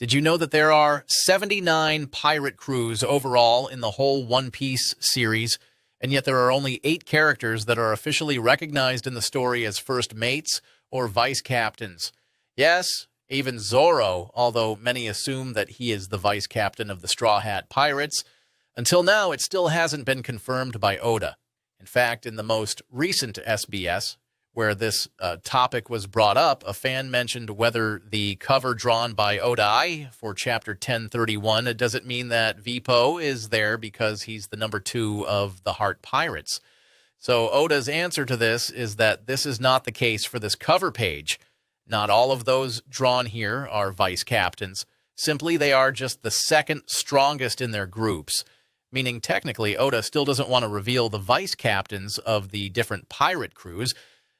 Did you know that there are 79 pirate crews overall in the whole One Piece series, and yet there are only 8 characters that are officially recognized in the story as first mates or vice captains? Yes, even Zoro, although many assume that he is the vice captain of the Straw Hat Pirates. Until now, it still hasn't been confirmed by Oda. In fact, in the most recent SBS, where this topic was brought up, a fan mentioned whether the cover drawn by Oda for Chapter 1031, does it mean that Vipo is there because he's the number 2 of the Heart Pirates? So Oda's answer to this is that this is not the case for this cover page. Not all of those drawn here are vice captains. Simply, they are just the second strongest in their groups, meaning technically Oda still doesn't want to reveal the vice captains of the different pirate crews.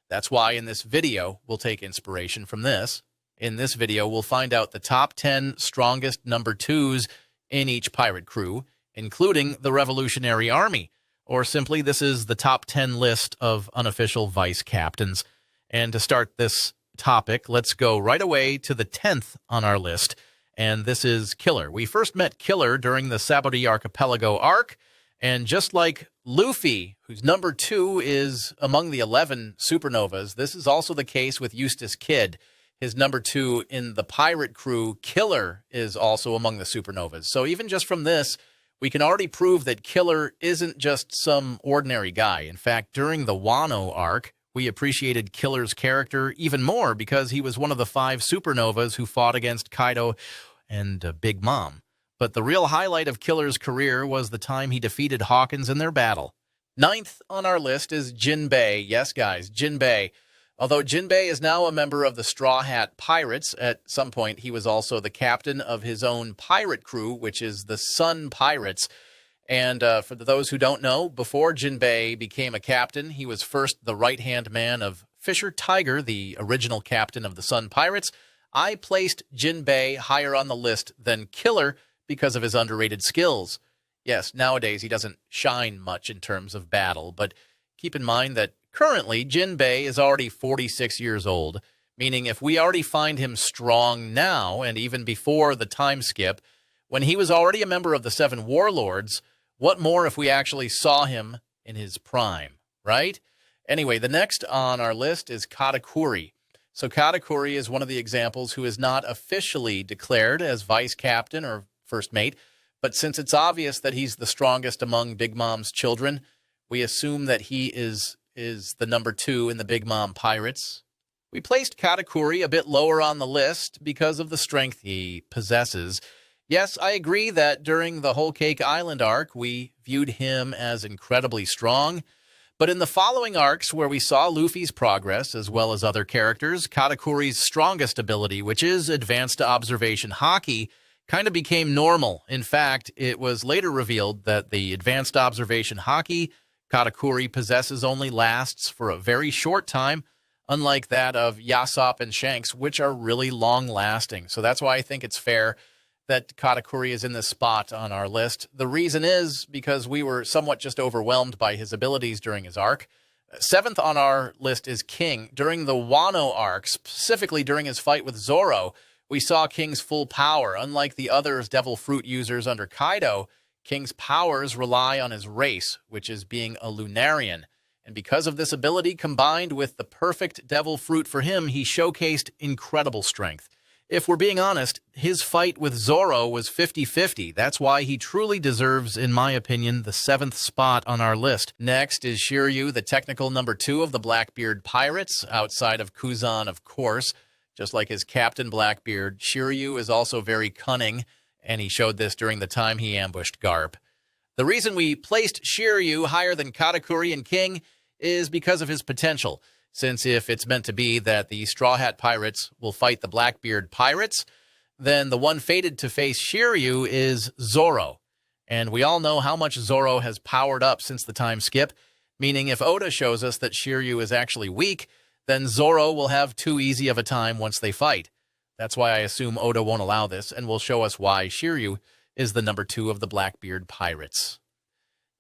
That's why in this video, we'll take inspiration from this. In this video, we'll find out the top 10 strongest number 2s in each pirate crew, including the Revolutionary Army. Or simply, this is the top 10 list of unofficial vice captains. And to start this topic, let's go right away to the 10th on our list. And this is Killer. We first met Killer during the Sabo Archipelago arc. And just like Luffy, whose number 2 is among the 11 supernovas, this is also the case with Eustace Kid. His number 2 in the pirate crew, Killer, is also among the supernovas. So even just from this, we can already prove that Killer isn't just some ordinary guy. In fact, during the Wano arc, we appreciated Killer's character even more because he was one of the 5 supernovas who fought against Kaido and Big Mom. But the real highlight of Killer's career was the time he defeated Hawkins in their battle. 9th on our list is Jinbei. Yes, guys, Jinbei. Although Jinbei is now a member of the Straw Hat Pirates, at some point he was also the captain of his own pirate crew, which is the Sun Pirates. And for those who don't know, before Jinbei became a captain, he was first the right-hand man of Fisher Tiger, the original captain of the Sun Pirates. I placed Jinbei higher on the list than Killer because of his underrated skills. Yes, nowadays he doesn't shine much in terms of battle, but keep in mind that currently Jinbei is already 46 years old, meaning if we already find him strong now, and even before the time skip, when he was already a member of the 7 Warlords, what more if we actually saw him in his prime, right? Anyway, the next on our list is Katakuri. So Katakuri is one of the examples who is not officially declared as vice captain or first mate, but since it's obvious that he's the strongest among Big Mom's children, we assume that he is the number 2 in the Big Mom Pirates. We placed Katakuri a bit lower on the list because of the strength he possesses. Yes, I agree that during the Whole Cake Island arc, we viewed him as incredibly strong, but in the following arcs where we saw Luffy's progress as well as other characters, Katakuri's strongest ability, which is Advanced Observation Haki, kind of became normal. In fact, it was later revealed that the Advanced Observation Haki Katakuri possesses only lasts for a very short time, unlike that of Yasop and Shanks, which are really long-lasting. So that's why I think it's fair that Katakuri is in this spot on our list. The reason is because we were somewhat just overwhelmed by his abilities during his arc. 7th on our list is King. During the Wano arc, specifically during his fight with Zoro, we saw King's full power. Unlike the other Devil Fruit users under Kaido, King's powers rely on his race, which is being a Lunarian. And because of this ability, combined with the perfect Devil Fruit for him, he showcased incredible strength. If we're being honest, his fight with Zoro was 50-50. That's why he truly deserves, in my opinion, the 7th spot on our list. Next is Shiryu, the technical number 2 of the Blackbeard Pirates, outside of Kuzan, of course. Just like his captain Blackbeard, Shiryu is also very cunning, and he showed this during the time he ambushed Garp. The reason we placed Shiryu higher than Katakuri and King is because of his potential, since if it's meant to be that the Straw Hat Pirates will fight the Blackbeard Pirates, then the one fated to face Shiryu is Zoro. And we all know how much Zoro has powered up since the time skip, meaning if Oda shows us that Shiryu is actually weak, then Zoro will have too easy of a time once they fight. That's why I assume Oda won't allow this, and will show us why Shiryu is the number 2 of the Blackbeard Pirates.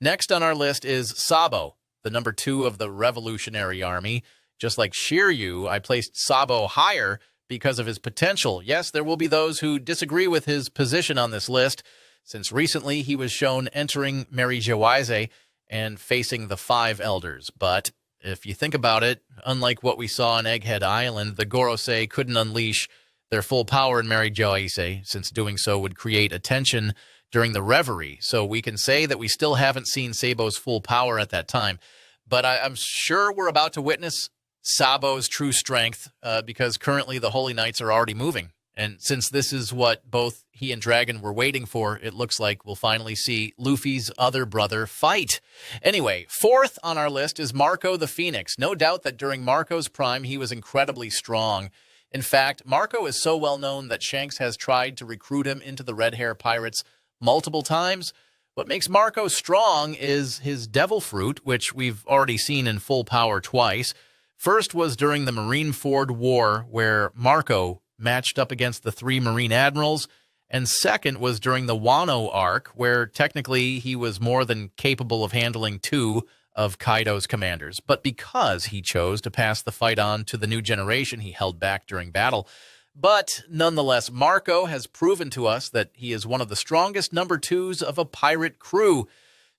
Next on our list is Sabo, the number 2 of the Revolutionary Army. Just like Shiryu, I placed Sabo higher because of his potential. Yes, there will be those who disagree with his position on this list, since recently he was shown entering Mary Joize and facing the Five Elders. But if you think about it, unlike what we saw on Egghead Island, the Gorosei couldn't unleash their full power in Mary Joize, since doing so would create attention during the reverie. So we can say that we still haven't seen Sabo's full power at that time. But I'm sure we're about to witness Sabo's true strength because currently the Holy Knights are already moving. And since this is what both he and Dragon were waiting for, it looks like we'll finally see Luffy's other brother fight. Anyway, fourth on our list is Marco the Phoenix. No doubt that during Marco's prime, he was incredibly strong. In fact, Marco is so well known that Shanks has tried to recruit him into the Red Hair Pirates multiple times. What makes Marco strong is his devil fruit, which we've already seen in full power twice. First was during the Marineford War, where Marco matched up against the 3 Marine Admirals, and second was during the Wano arc, where technically he was more than capable of handling 2 of Kaido's commanders. But because he chose to pass the fight on to the new generation, he held back during battle. But nonetheless, Marco has proven to us that he is one of the strongest number 2s of a pirate crew.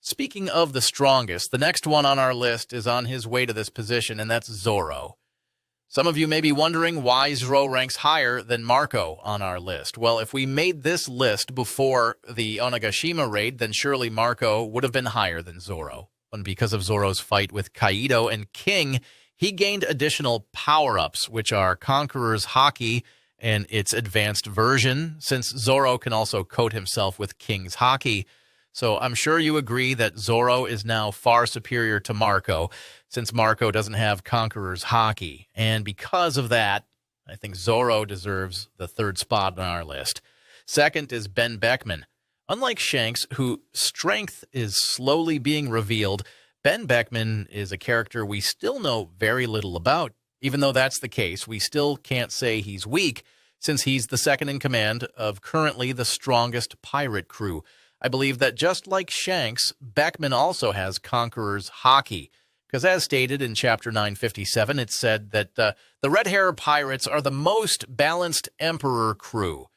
Speaking of the strongest, the next one on our list is on his way to this position, and that's Zoro. Some of you may be wondering why Zoro ranks higher than Marco on our list. Well, if we made this list before the Onigashima raid, then surely Marco would have been higher than Zoro. And because of Zoro's fight with Kaido and King, he gained additional power-ups, which are Conqueror's Haki and its advanced version, since Zoro can also coat himself with King's Haki. So I'm sure you agree that Zoro is now far superior to Marco, since Marco doesn't have Conqueror's Haki. And because of that, I think Zoro deserves the third spot on our list. Second is Ben Beckman. Unlike Shanks, whose strength is slowly being revealed, Ben Beckman is a character we still know very little about. Even though that's the case, we still can't say he's weak, since he's the second in command of currently the strongest pirate crew. I believe that just like Shanks, Beckman also has Conqueror's Haki, because as stated in Chapter 957, it said that the Red Hair Pirates are the most balanced Emperor crew,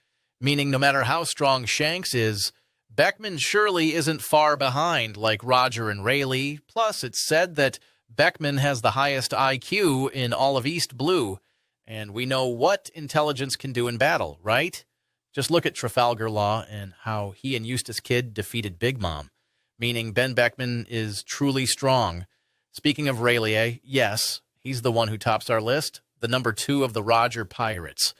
meaning no matter how strong Shanks is, Beckman surely isn't far behind like Roger and Rayleigh. Plus, it's said that Beckman has the highest IQ in all of East Blue, and we know what intelligence can do in battle, right? Just look at Trafalgar Law and how he and Eustace Kidd defeated Big Mom, meaning Ben Beckman is truly strong. Speaking of Rayleigh, yes, he's the one who tops our list, the number 2 of the Roger Pirates.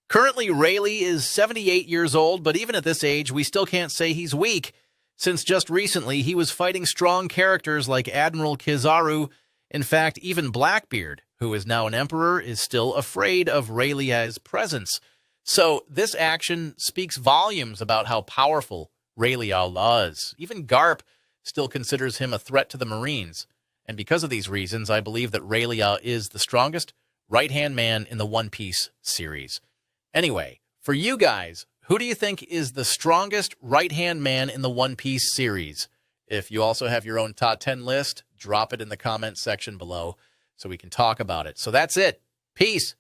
Currently, Rayleigh is 78 years old, but even at this age, we still can't say he's weak, since just recently he was fighting strong characters like Admiral Kizaru. In fact, even Blackbeard, who is now an emperor, is still afraid of Rayleigh's presence. So this action speaks volumes about how powerful Rayleigh is. Even Garp still considers him a threat to the Marines. And because of these reasons, I believe that Rayleigh is the strongest right-hand man in the One Piece series. Anyway, for you guys, who do you think is the strongest right-hand man in the One Piece series? If you also have your own top 10 list, drop it in the comments section below so we can talk about it. So that's it. Peace.